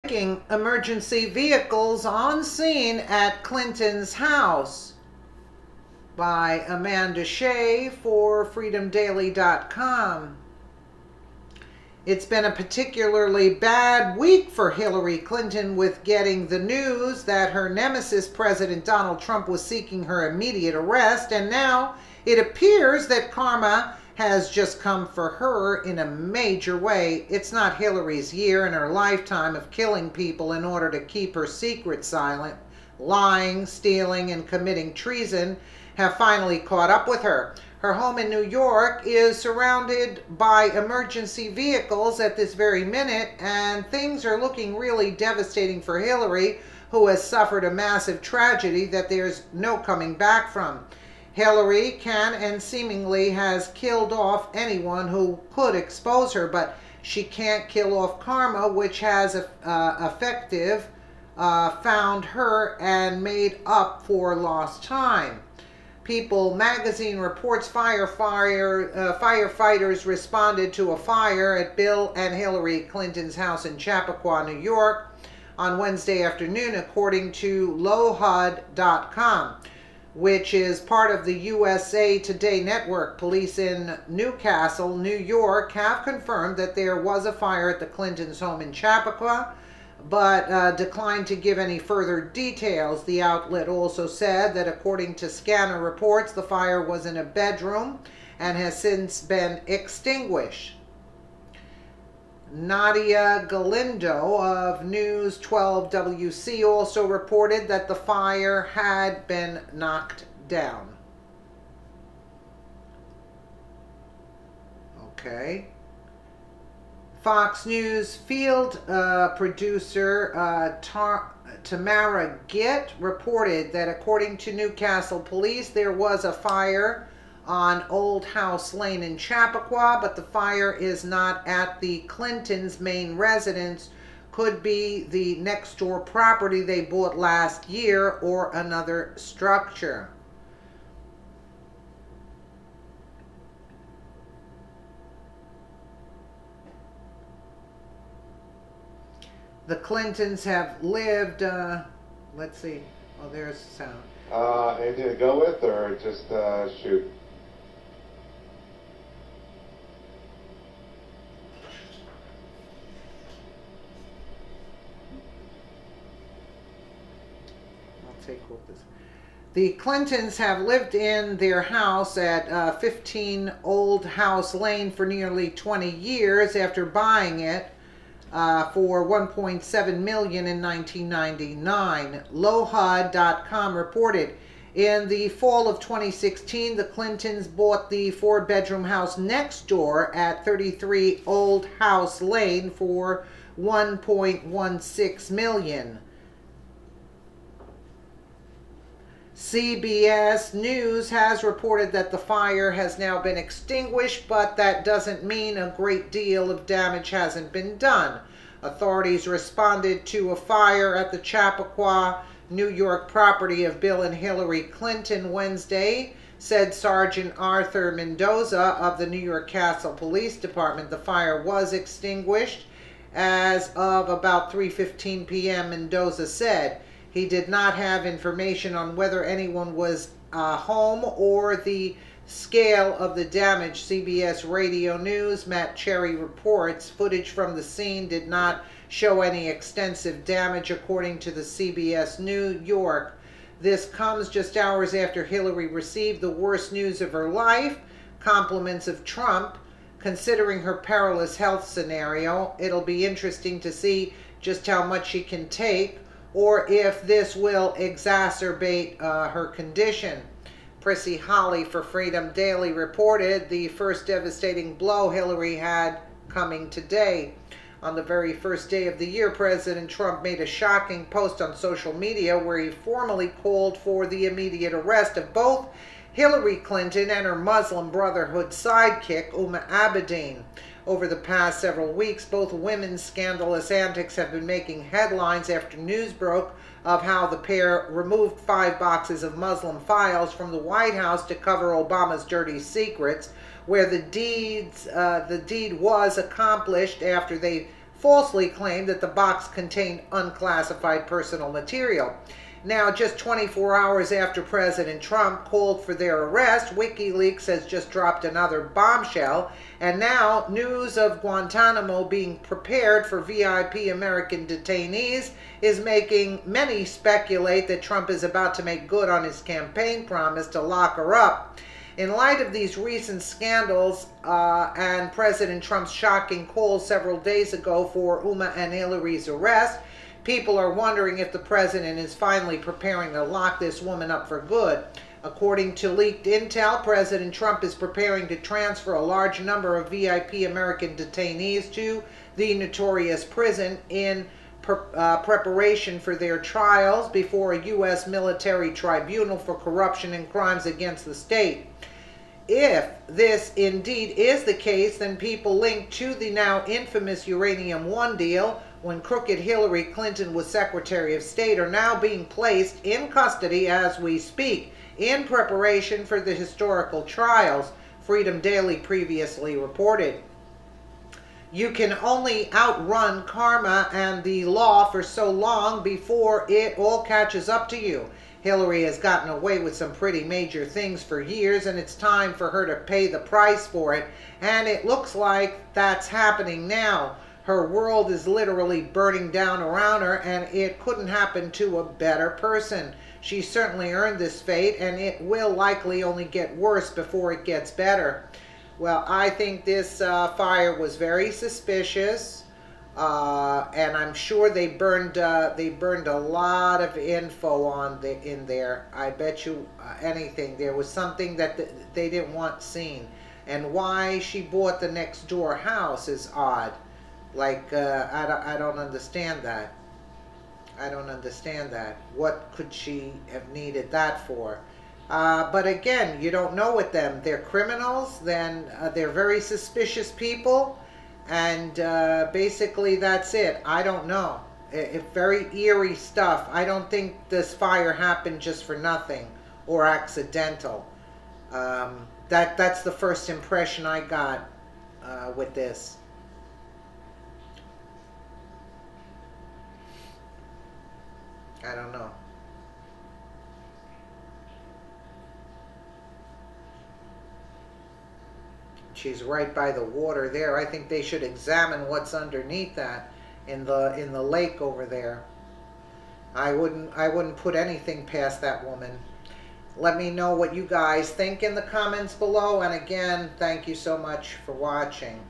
Emergency vehicles on scene at Clinton's house by Amanda Shea for freedomdaily.com. It's been a particularly bad week for Hillary Clinton with getting the news that her nemesis, President Donald Trump, was seeking her immediate arrest, and now it appears that karma has just come for her in a major way. It's not Hillary's year in her lifetime of killing people in order to keep her secret silent. Lying, stealing, and committing treason have finally caught up with her. Her home in New York is surrounded by emergency vehicles at this very minute, and things are looking really devastating for Hillary, who has suffered a massive tragedy that there's no coming back from. Hillary can and seemingly has killed off anyone who could expose her, but she can't kill off karma, which has effective found her and made up for lost time. People magazine reports firefighters responded to a fire at Bill and Hillary Clinton's house in Chappaqua, New York on Wednesday afternoon, according to LOHUD.com, which is part of the USA Today network. Police in Newcastle, New York, have confirmed that there was a fire at the Clintons' home in Chappaqua, but declined to give any further details. The outlet also said that according to scanner reports, the fire was in a bedroom and has since been extinguished. Nadia Galindo of News 12 WC also reported that the fire had been knocked down. Okay. Fox News field producer Tamara Gitt reported that according to Newcastle police, there was a fire on Old House Lane in Chappaqua, but the fire is not at the Clintons' main residence. Could be the next door property they bought last year or another structure. The Clintons have lived, let's see, oh, there's the sound. Anything to go with, or just shoot? I'll take what this. The Clintons have lived in their house at 15 Old House Lane for nearly 20 years after buying it for $1.7 million in 1999. LOHUD.com reported in the fall of 2016, the Clintons bought the four-bedroom house next door at 33 Old House Lane for $1.16 million. CBS News has reported that the fire has now been extinguished, but that doesn't mean a great deal of damage hasn't been done. Authorities responded to a fire at the Chappaqua, New York property of Bill and Hillary Clinton Wednesday, said Sergeant Arthur Mendoza of the New York Castle Police Department. The fire was extinguished as of about 3:15 p.m., Mendoza said. He did not have information on whether anyone was home or the scale of the damage. CBS Radio News, Matt Cherry reports footage from the scene did not show any extensive damage, according to the CBS New York. This comes just hours after Hillary received the worst news of her life, compliments of Trump, considering her perilous health scenario. It'll be interesting to see just how much she can take, or if this will exacerbate her condition. Prissy Holly for Freedom Daily reported the first devastating blow Hillary had coming today. On the very first day of the year, President Trump made a shocking post on social media where he formally called for the immediate arrest of both Hillary Clinton and her Muslim Brotherhood sidekick, Huma Abedin. Over the past several weeks, both women's scandalous antics have been making headlines after news broke of how the pair removed 5 boxes of Muslim files from the White House to cover Obama's dirty secrets, where the deed was accomplished after they falsely claimed that the box contained unclassified personal material. Now, just 24 hours after President Trump called for their arrest, WikiLeaks has just dropped another bombshell, and now news of Guantanamo being prepared for VIP American detainees is making many speculate that Trump is about to make good on his campaign promise to lock her up. In light of these recent scandals and President Trump's shocking call several days ago for Uma and Hillary's arrest, people are wondering if the president is finally preparing to lock this woman up for good. According to leaked intel, President Trump is preparing to transfer a large number of VIP American detainees to the notorious prison in preparation for their trials before a U.S. military tribunal for corruption and crimes against the state. If this indeed is the case, then people linked to the now infamous Uranium One deal, when crooked Hillary Clinton was Secretary of State, are now being placed in custody as we speak in preparation for the historical trials, Freedom Daily previously reported. You can only outrun karma and the law for so long before it all catches up to you. Hillary has gotten away with some pretty major things for years, and it's time for her to pay the price for it, and it looks like that's happening now. Her world is literally burning down around her, and it couldn't happen to a better person. She certainly earned this fate, and it will likely only get worse before it gets better. Well, I think this fire was very suspicious, and I'm sure they burned a lot of info in there. I bet you anything there was something that they didn't want seen, and why she bought the next door house is odd. Like, I don't understand that. I don't understand that. What could she have needed that for? But again, you don't know with them. They're criminals, then they're very suspicious people, and basically that's it. I don't know. Very eerie stuff. I don't think this fire happened just for nothing or accidental. That's the first impression I got with this. I don't know. She's right by the water there. I think they should examine what's underneath that in the lake over there. I wouldn't put anything past that woman. Let me know what you guys think in the comments below, and again, thank you so much for watching.